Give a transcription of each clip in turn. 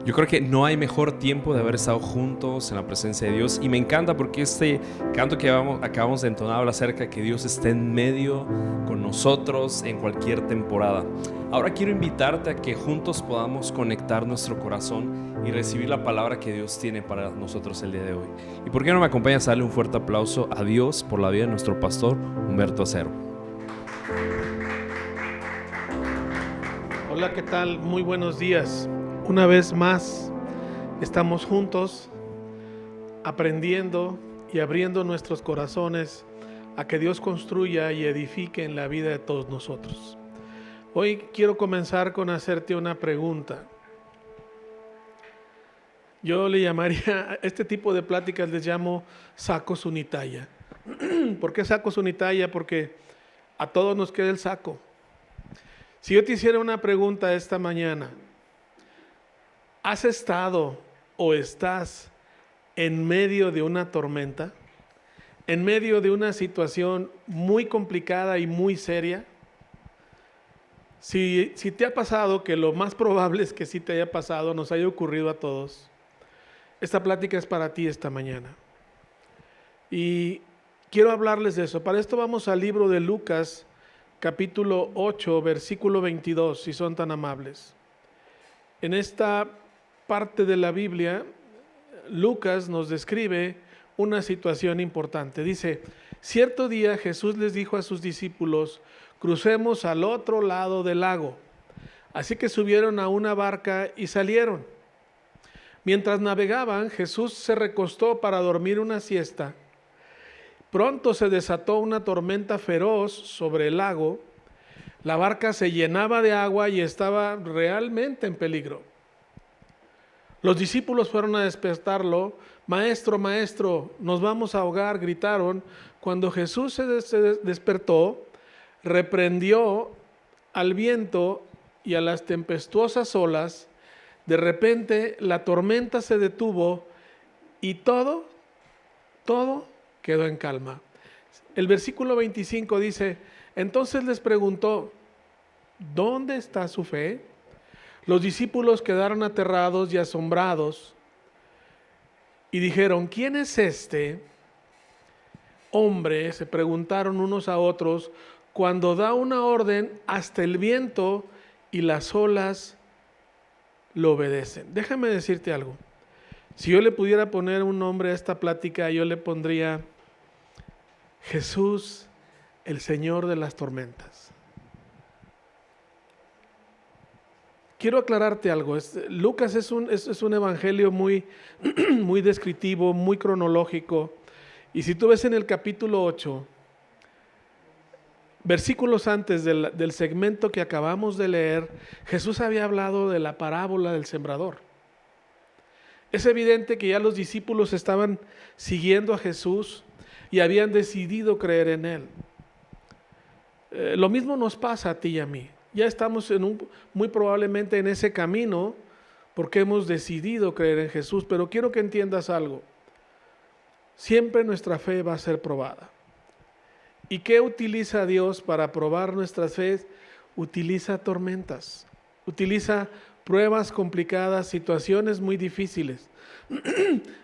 Yo creo que no hay mejor tiempo de haber estado juntos en la presencia de Dios, y me encanta porque este canto que acabamos de entonar habla acerca de que Dios está en medio con nosotros en cualquier temporada. Ahora quiero invitarte a que juntos podamos conectar nuestro corazón y recibir la palabra que Dios tiene para nosotros el día de hoy. ¿Y por qué no me acompañas a darle un fuerte aplauso a Dios por la vida de nuestro pastor Humberto Acero? Hola, ¿qué tal? Muy buenos días. Una vez más estamos juntos aprendiendo y abriendo nuestros corazones a que Dios construya y edifique en la vida de todos nosotros. Hoy quiero comenzar con hacerte una pregunta. Yo le llamaría, a este tipo de pláticas les llamo sacos unitalla. ¿Por qué sacos unitalla? Porque a todos nos queda el saco. Si yo te hiciera una pregunta esta mañana, ¿has estado o estás en medio de una tormenta? ¿En medio de una situación muy complicada y muy seria? Si te ha pasado, que lo más probable es que sí te haya pasado, nos haya ocurrido a todos, esta plática es para ti esta mañana. Y quiero hablarles de eso. Para esto vamos al libro de Lucas, capítulo 8, versículo 22, si son tan amables. En esta parte de la Biblia, Lucas nos describe una situación importante. Dice: cierto día Jesús les dijo a sus discípulos: crucemos al otro lado del lago. Así que subieron a una barca y salieron. Mientras navegaban, Jesús se recostó para dormir una siesta. Pronto se desató una tormenta feroz sobre el lago. La barca se llenaba de agua y estaba realmente en peligro. Los discípulos fueron a despertarlo. Maestro, maestro, nos vamos a ahogar, gritaron. Cuando Jesús se despertó, reprendió al viento y a las tempestuosas olas. De repente la tormenta se detuvo y todo quedó en calma. El versículo 25 dice: entonces les preguntó, ¿dónde está su fe? Los discípulos quedaron aterrados y asombrados y dijeron: ¿quién es este hombre? Se preguntaron unos a otros, cuando da una orden, hasta el viento y las olas lo obedecen. Déjame decirte algo. Si yo le pudiera poner un nombre a esta plática, yo le pondría Jesús, el Señor de las tormentas. Quiero aclararte algo. Lucas es un evangelio muy, muy descriptivo, muy cronológico. Y si tú ves en el capítulo 8, versículos antes del segmento que acabamos de leer, Jesús había hablado de la parábola del sembrador. Es evidente que ya los discípulos estaban siguiendo a Jesús y habían decidido creer en Él. Lo mismo nos pasa a ti y a mí. Ya estamos muy probablemente en ese camino porque hemos decidido creer en Jesús, pero quiero que entiendas algo. Siempre nuestra fe va a ser probada. ¿Y qué utiliza Dios para probar nuestras fe? Utiliza tormentas, utiliza pruebas complicadas, situaciones muy difíciles.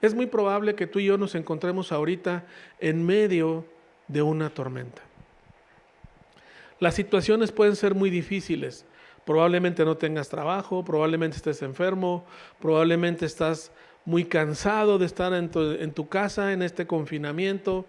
Es muy probable que tú y yo nos encontremos ahorita en medio de una tormenta. Las situaciones pueden ser muy difíciles. Probablemente no tengas trabajo, probablemente estés enfermo, probablemente estás muy cansado de estar en tu casa en este confinamiento.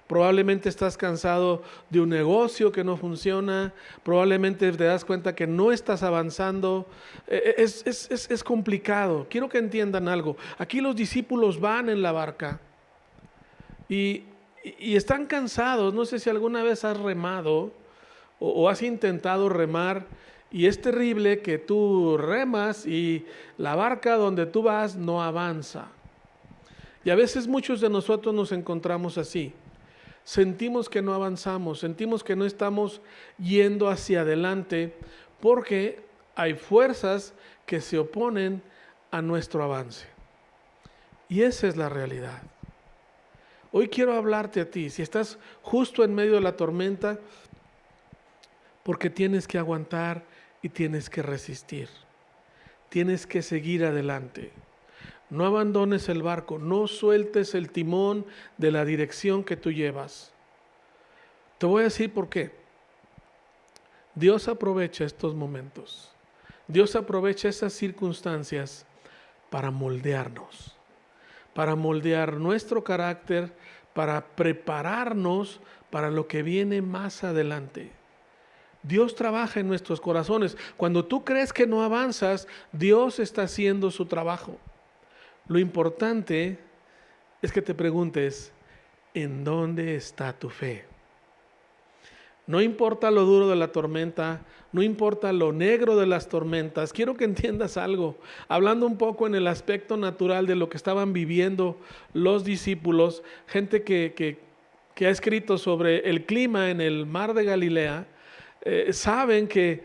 Probablemente estás cansado de un negocio que no funciona, probablemente te das cuenta que no estás avanzando. Es complicado. Quiero que entiendan algo. Aquí los discípulos van en la barca y están cansados. No sé si alguna vez has remado o has intentado remar, y es terrible que tú remas y la barca donde tú vas no avanza. Y a veces muchos de nosotros nos encontramos así. Sentimos que no avanzamos, sentimos que no estamos yendo hacia adelante porque hay fuerzas que se oponen a nuestro avance. Y esa es la realidad. Hoy quiero hablarte a ti, si estás justo en medio de la tormenta, porque tienes que aguantar y tienes que resistir. tienes que seguir adelante. No abandones el barco, no sueltes el timón de la dirección que tú llevas. Te voy a decir por qué. Dios aprovecha estos momentos. Dios aprovecha esas circunstancias para moldearnos, para moldear nuestro carácter, para prepararnos para lo que viene más adelante. Dios trabaja en nuestros corazones. Cuando tú crees que no avanzas, Dios está haciendo su trabajo. Lo importante es que te preguntes, ¿en dónde está tu fe? No importa lo duro de la tormenta, no importa lo negro de las tormentas. Quiero que entiendas algo, hablando un poco en el aspecto natural de lo que estaban viviendo los discípulos, gente que ha escrito sobre el clima en el mar de Galilea, saben que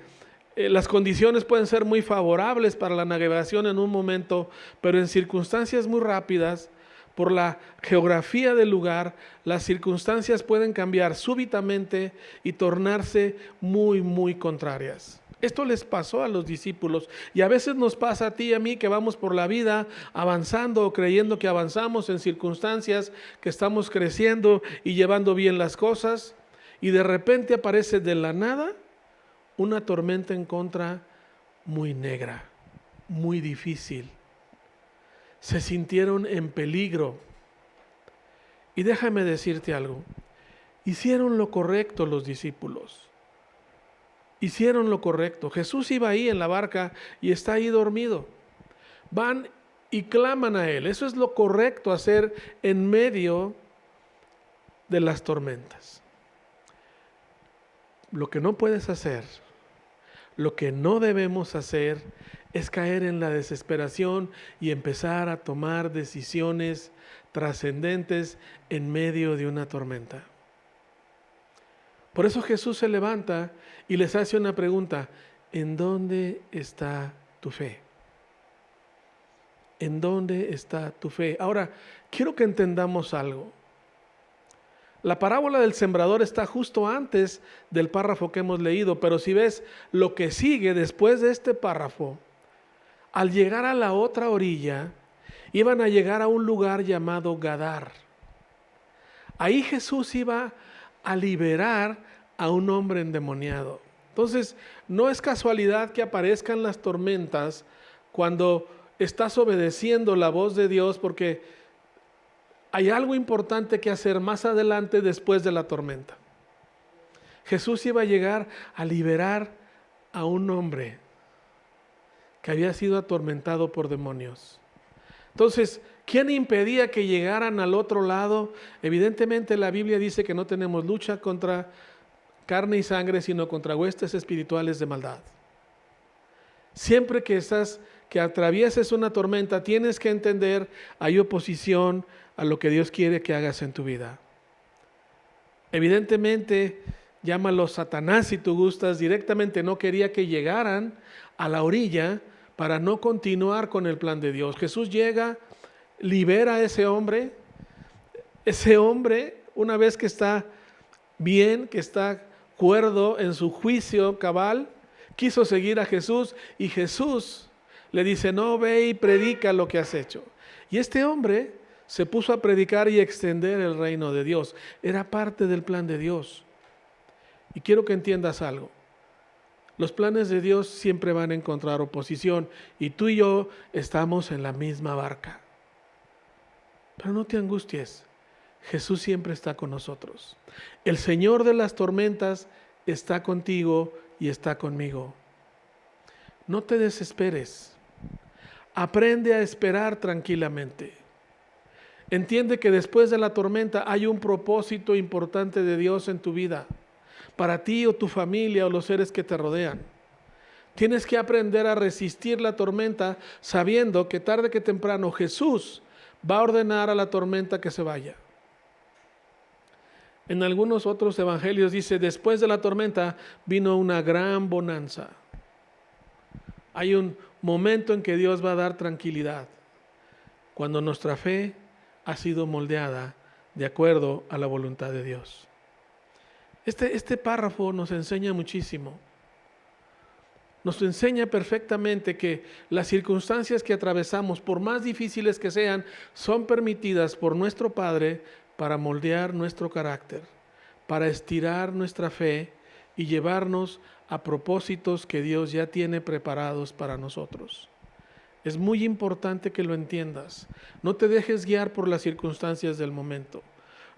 las condiciones pueden ser muy favorables para la navegación en un momento, pero en circunstancias muy rápidas, por la geografía del lugar, las circunstancias pueden cambiar súbitamente y tornarse muy, muy contrarias. Esto les pasó a los discípulos y a veces nos pasa a ti y a mí que vamos por la vida avanzando o creyendo que avanzamos en circunstancias, que estamos creciendo y llevando bien las cosas, y de repente aparece de la nada una tormenta en contra muy negra, muy difícil. Se sintieron en peligro. Y déjame decirte algo, hicieron lo correcto los discípulos. Hicieron lo correcto. Jesús iba ahí en la barca y está ahí dormido. Van y claman a Él. Eso es lo correcto hacer en medio de las tormentas. Lo que no puedes hacer, lo que no debemos hacer es caer en la desesperación y empezar a tomar decisiones trascendentes en medio de una tormenta. Por eso Jesús se levanta y les hace una pregunta: ¿en dónde está tu fe? ¿En dónde está tu fe? Ahora, quiero que entendamos algo. La parábola del sembrador está justo antes del párrafo que hemos leído, pero si ves lo que sigue después de este párrafo, al llegar a la otra orilla, iban a llegar a un lugar llamado Gadar. Ahí Jesús iba a liberar a un hombre endemoniado. Entonces, no es casualidad que aparezcan las tormentas cuando estás obedeciendo la voz de Dios, porque hay algo importante que hacer más adelante después de la tormenta. Jesús iba a llegar a liberar a un hombre que había sido atormentado por demonios. Entonces, ¿quién impedía que llegaran al otro lado? Evidentemente la Biblia dice que no tenemos lucha contra carne y sangre, sino contra huestes espirituales de maldad. Siempre que atravieses una tormenta, tienes que entender, hay oposición a lo que Dios quiere que hagas en tu vida. Evidentemente, llámalo Satanás si tú gustas, directamente no quería que llegaran a la orilla para no continuar con el plan de Dios. Jesús llega, libera a ese hombre, una vez que está bien, que está cuerdo en su juicio cabal, quiso seguir a Jesús y Jesús le dice: no, ve y predica lo que has hecho. Y este hombre se puso a predicar y extender el reino de Dios. Era parte del plan de Dios. Y quiero que entiendas algo. Los planes de Dios siempre van a encontrar oposición y tú y yo estamos en la misma barca. Pero no te angusties, Jesús siempre está con nosotros. El Señor de las tormentas está contigo y está conmigo. No te desesperes, aprende a esperar tranquilamente. Entiende que después de la tormenta hay un propósito importante de Dios en tu vida, para ti o tu familia o los seres que te rodean. Tienes que aprender a resistir la tormenta sabiendo que tarde que temprano Jesús va a ordenar a la tormenta que se vaya. En algunos otros evangelios dice: después de la tormenta vino una gran bonanza. Hay un momento en que Dios va a dar tranquilidad, cuando nuestra fe ha sido moldeada de acuerdo a la voluntad de Dios. Este párrafo nos enseña muchísimo. nos enseña perfectamente que las circunstancias que atravesamos, por más difíciles que sean, son permitidas por nuestro Padre para moldear nuestro carácter, para estirar nuestra fe y llevarnos a propósitos que Dios ya tiene preparados para nosotros. Es muy importante que lo entiendas. No te dejes guiar por las circunstancias del momento.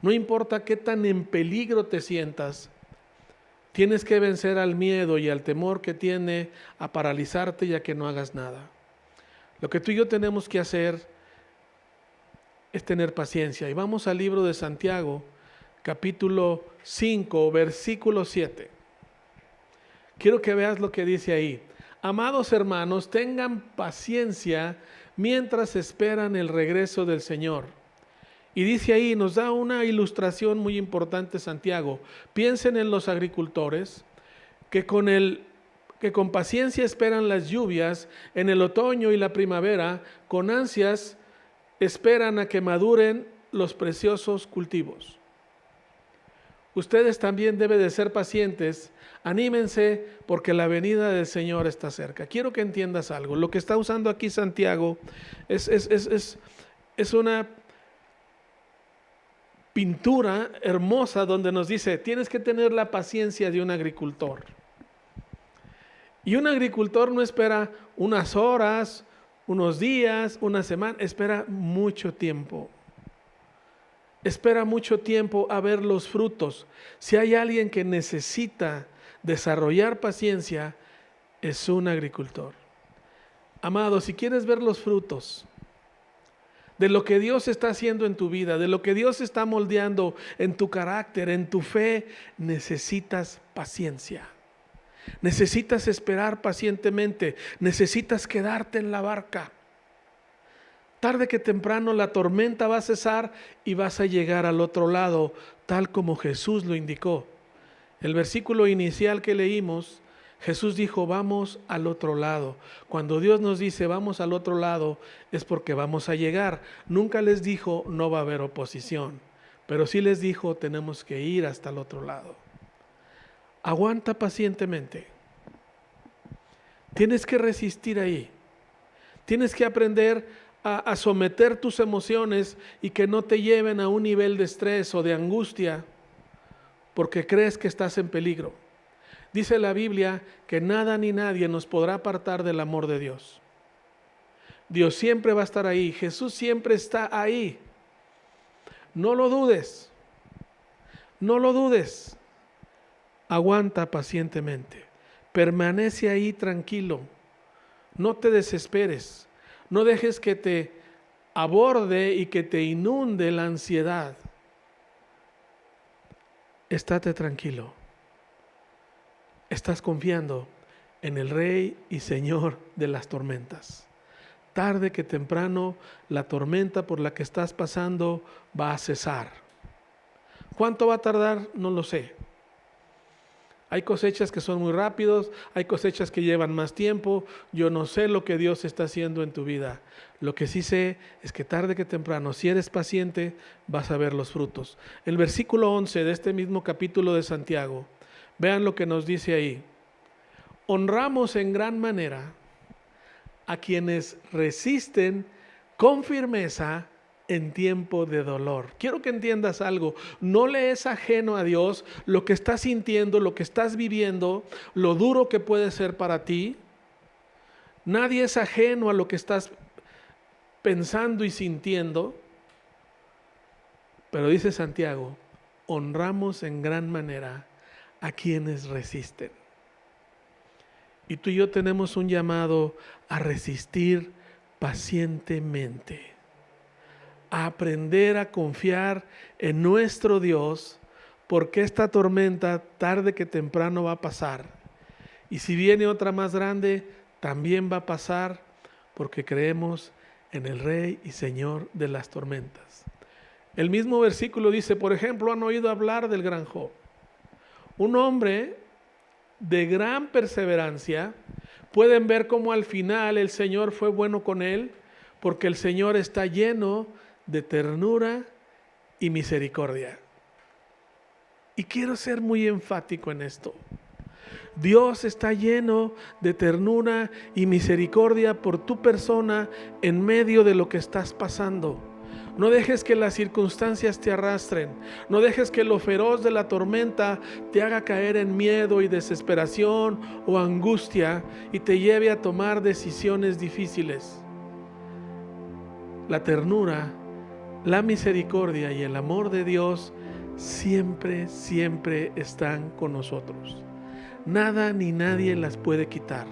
No importa qué tan en peligro te sientas, tienes que vencer al miedo y al temor que tiene a paralizarte y a que no hagas nada. Lo que tú y yo tenemos que hacer es tener paciencia. Y vamos al libro de Santiago, capítulo 5, versículo 7. Quiero que veas lo que dice ahí. Amados hermanos, tengan paciencia mientras esperan el regreso del Señor. Y dice ahí, nos da una ilustración muy importante Santiago. Piensen en los agricultores que con paciencia esperan las lluvias en el otoño y la primavera, con ansias esperan a que maduren los preciosos cultivos. Ustedes también deben de ser pacientes, anímense porque la venida del Señor está cerca. Quiero que entiendas algo. Lo que está usando aquí Santiago es una pintura hermosa donde nos dice, tienes que tener la paciencia de un agricultor. Y un agricultor no espera unas horas, unos días, una semana, espera mucho tiempo. Espera mucho tiempo a ver los frutos. Si hay alguien que necesita desarrollar paciencia, es un agricultor. Amado, si quieres ver los frutos de lo que Dios está haciendo en tu vida, de lo que Dios está moldeando en tu carácter, en tu fe, necesitas paciencia. Necesitas esperar pacientemente, necesitas quedarte en la barca. Tarde que temprano la tormenta va a cesar y vas a llegar al otro lado, tal como Jesús lo indicó. El versículo inicial que leímos, Jesús dijo, vamos al otro lado. Cuando Dios nos dice, vamos al otro lado, es porque vamos a llegar. Nunca les dijo, no va a haber oposición, pero sí les dijo, tenemos que ir hasta el otro lado. Aguanta pacientemente. Tienes que resistir ahí. Tienes que aprender a someter tus emociones y que no te lleven a un nivel de estrés o de angustia porque crees que estás en peligro. Dice la Biblia que nada ni nadie nos podrá apartar del amor de Dios. Dios siempre va a estar ahí. Jesús siempre está ahí. No lo dudes. No lo dudes. Aguanta pacientemente. Permanece ahí tranquilo. No te desesperes. No dejes que te aborde y que te inunde la ansiedad. Estate tranquilo. Estás confiando en el Rey y Señor de las tormentas. Tarde que temprano, la tormenta por la que estás pasando va a cesar. ¿Cuánto va a tardar? No lo sé. Hay cosechas que son muy rápidos, hay cosechas que llevan más tiempo. Yo no sé lo que Dios está haciendo en tu vida. Lo que sí sé es que tarde que temprano, si eres paciente, vas a ver los frutos. El versículo 11 de este mismo capítulo de Santiago, vean lo que nos dice ahí. Honramos en gran manera a quienes resisten con firmeza en tiempo de dolor. Quiero que entiendas algo. No le es ajeno a Dios lo que estás sintiendo, lo que estás viviendo, lo duro que puede ser para ti. Nadie es ajeno a lo que estás pensando y sintiendo. Pero dice Santiago, honramos en gran manera a quienes resisten. Y tú y yo tenemos un llamado a resistir pacientemente, a aprender a confiar en nuestro Dios, porque esta tormenta tarde que temprano va a pasar. Y si viene otra más grande, también va a pasar, porque creemos en el Rey y Señor de las tormentas. El mismo versículo dice, por ejemplo, han oído hablar del gran Job. Un hombre de gran perseverancia. Pueden ver cómo al final el Señor fue bueno con él, porque el Señor está lleno de ternura y misericordia. Y quiero ser muy enfático en esto. Dios está lleno de ternura y misericordia por tu persona en medio de lo que estás pasando. No dejes que las circunstancias te arrastren. No dejes que lo feroz de la tormenta te haga caer en miedo y desesperación o angustia y te lleve a tomar decisiones difíciles. La ternura, la misericordia y el amor de Dios siempre, siempre están con nosotros. Nada ni nadie las puede quitar.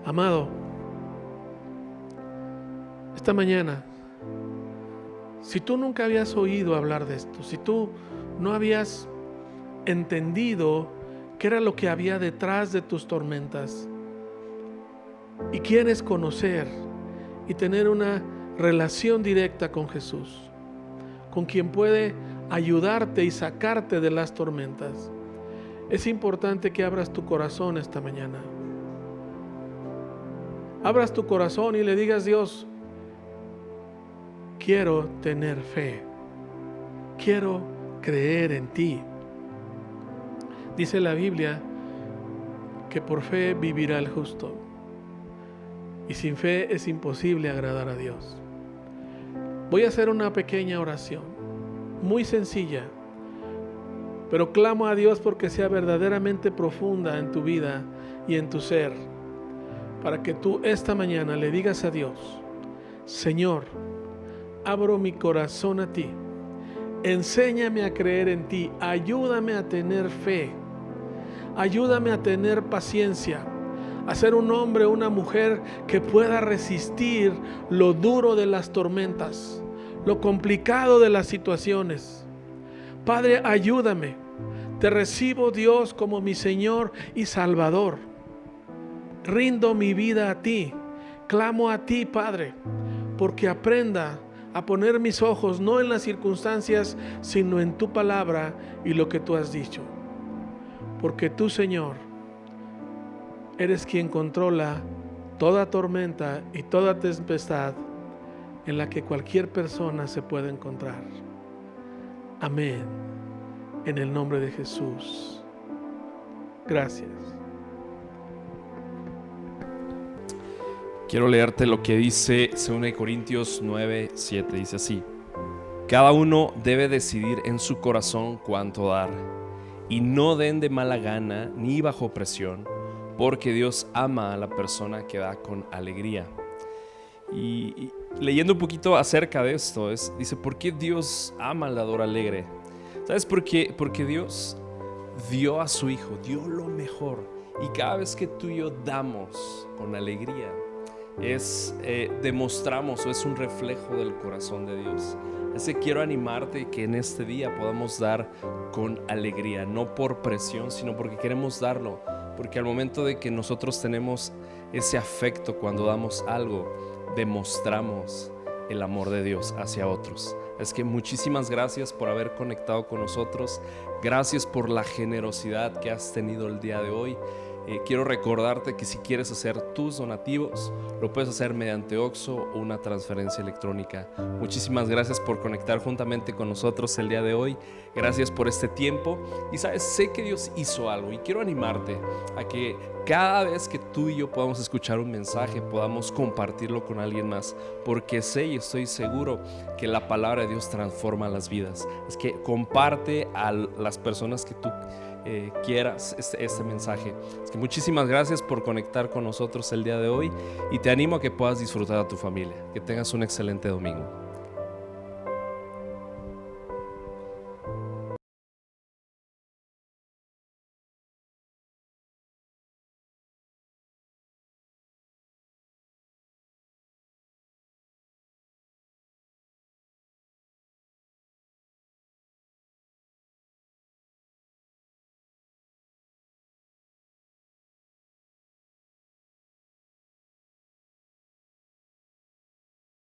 Amado, esta mañana, si tú nunca habías oído hablar de esto, si tú no habías entendido qué era lo que había detrás de tus tormentas y quieres conocer y tener una relación directa con Jesús, con quien puede ayudarte y sacarte de las tormentas, es importante que abras tu corazón esta mañana. Abras tu corazón y le digas: Dios, quiero tener fe, quiero creer en ti. Dice la Biblia que por fe vivirá el justo, y sin fe es imposible agradar a Dios. Voy a hacer una pequeña oración, muy sencilla, pero clamo a Dios porque sea verdaderamente profunda en tu vida y en tu ser, para que tú esta mañana le digas a Dios: Señor, abro mi corazón a ti, enséñame a creer en ti, ayúdame a tener fe, ayúdame a tener paciencia, a ser un hombre o una mujer que pueda resistir lo duro de las tormentas, lo complicado de las situaciones. Padre, ayúdame. Te recibo, Dios, como mi Señor y Salvador. Rindo mi vida a ti. Clamo a ti, Padre, porque aprenda a poner mis ojos no en las circunstancias, sino en tu palabra y lo que tú has dicho. Porque tú, Señor, eres quien controla toda tormenta y toda tempestad en la que cualquier persona se puede encontrar. Amén. En el nombre de Jesús. Gracias. Quiero leerte lo que dice 2 Corintios 9:7. Dice así: cada uno debe decidir en su corazón cuánto dar, y no den de mala gana ni bajo presión, porque Dios ama a la persona que da con alegría. Y leyendo un poquito acerca de esto, dice: ¿por qué Dios ama al dador alegre? ¿Sabes por qué? Porque Dios dio a su Hijo, dio lo mejor. Y cada vez que tú y yo damos con alegría, demostramos o es un reflejo del corazón de Dios. Así que quiero animarte que en este día podamos dar con alegría, no por presión, sino porque queremos darlo. Porque al momento de que nosotros tenemos ese afecto cuando damos algo, demostramos el amor de Dios hacia otros. Es que muchísimas gracias por haber conectado con nosotros. Gracias por la generosidad que has tenido el día de hoy. Quiero recordarte que si quieres hacer tus donativos, lo puedes hacer mediante OXXO o una transferencia electrónica. Muchísimas gracias por conectar juntamente con nosotros el día de hoy. Gracias por este tiempo. Y sabes, sé que Dios hizo algo y quiero animarte a que cada vez que tú y yo podamos escuchar un mensaje, podamos compartirlo con alguien más, porque sé y estoy seguro que la palabra de Dios transforma las vidas. Es que comparte a las personas que tú quieras este mensaje. Es que muchísimas gracias por conectar con nosotros el día de hoy y te animo a que puedas disfrutar a tu familia. Que tengas un excelente domingo.